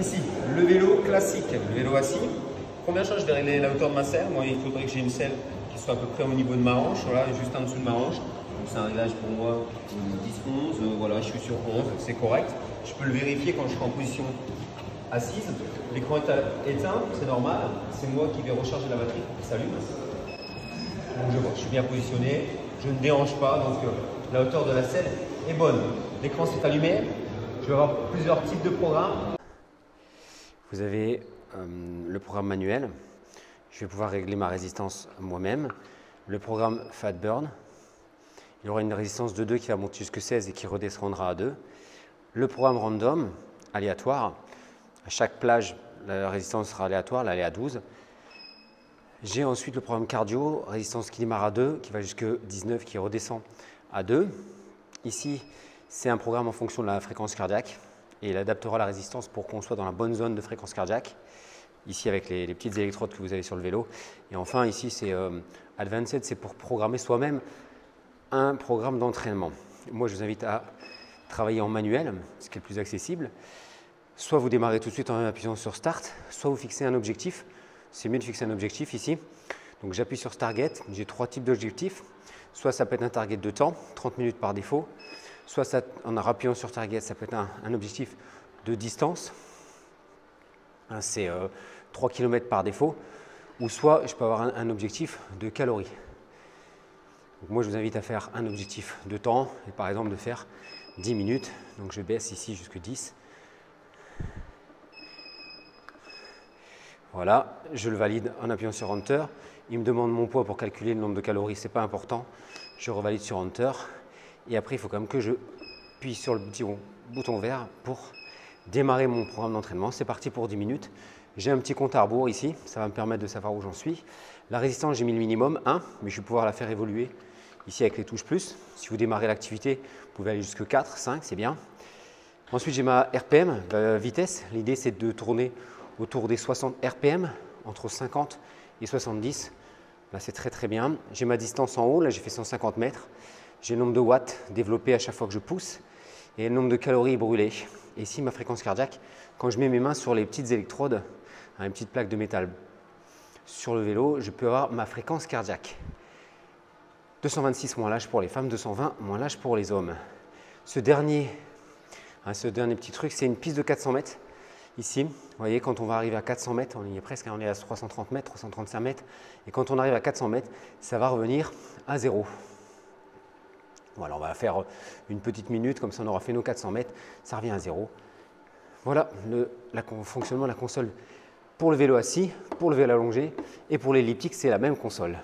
Ici, le vélo classique, le vélo assis. Première chose, je vais régler la hauteur de ma selle. Moi, il faudrait que j'ai une selle qui soit à peu près au niveau de ma hanche, voilà, juste en dessous de ma hanche. Donc c'est un réglage pour moi 10, 11, voilà, je suis sur 11, c'est correct. Je peux le vérifier quand je serai en position assise. L'écran est éteint, c'est normal. C'est moi qui vais recharger la batterie pour qu'il s'allume. Donc je vois, je suis bien positionné, je ne dérange pas, donc la hauteur de la selle est bonne. L'écran s'est allumé. Je vais avoir plusieurs types de programmes. Vous avez le programme manuel. Je vais pouvoir régler ma résistance moi-même. Le programme Fat Burn. Il y aura une résistance de 2 qui va monter jusqu'à 16 et qui redescendra à 2. Le programme random, aléatoire. À chaque plage, la résistance sera aléatoire, là elle est à 12. J'ai ensuite le programme cardio, résistance qui démarre à 2, qui va jusqu'à 19, qui redescend à 2. Ici, c'est un programme en fonction de la fréquence cardiaque et il adaptera la résistance pour qu'on soit dans la bonne zone de fréquence cardiaque. Ici, avec les petites électrodes que vous avez sur le vélo. Et enfin, ici, c'est Advanced, c'est pour programmer soi-même un programme d'entraînement. Moi, je vous invite à travailler en manuel, ce qui est le plus accessible. Soit vous démarrez tout de suite en appuyant sur Start, soit vous fixez un objectif. C'est mieux de fixer un objectif ici. Donc j'appuie sur Target, j'ai 3 types d'objectifs. Soit ça peut être un target de temps, 30 minutes par défaut. Soit ça, en appuyant sur Target, ça peut être un objectif de distance. C'est 3 km par défaut. Ou soit je peux avoir un objectif de calories. Donc moi je vous invite à faire un objectif de temps, et par exemple de faire 10 minutes. Donc je baisse ici jusqu'à 10. Voilà, je le valide en appuyant sur Enter. Il me demande mon poids pour calculer le nombre de calories, ce n'est pas important. Je revalide sur Enter. Et après, il faut quand même que je appuie sur le petit bouton vert pour démarrer mon programme d'entraînement. C'est parti pour 10 minutes. J'ai un petit compte à rebours ici, ça va me permettre de savoir où j'en suis. La résistance, j'ai mis le minimum 1, mais je vais pouvoir la faire évoluer ici avec les touches plus. Si vous démarrez l'activité, vous pouvez aller jusqu'à 4, 5, c'est bien. Ensuite, j'ai ma RPM, vitesse. L'idée, c'est de tourner autour des 60 RPM, entre 50 et 70. Là, c'est très bien. J'ai ma distance en haut, là j'ai fait 150 mètres. J'ai le nombre de watts développé à chaque fois que je pousse et le nombre de calories brûlées. Et ici, ma fréquence cardiaque, quand je mets mes mains sur les petites électrodes, une petite plaque de métal sur le vélo, je peux avoir ma fréquence cardiaque. 226 moins l'âge pour les femmes, 220 moins l'âge pour les hommes. Ce dernier petit truc, c'est une piste de 400 mètres. Ici, vous voyez, quand on va arriver à 400 mètres, on y est presque, on est à 330 mètres, 335 mètres. Et quand on arrive à 400 mètres, ça va revenir à 0. Voilà, on va faire une petite minute, comme ça on aura fait nos 400 mètres, ça revient à 0. Voilà le fonctionnement de la console pour le vélo assis, pour le vélo allongé et pour l'elliptique, c'est la même console.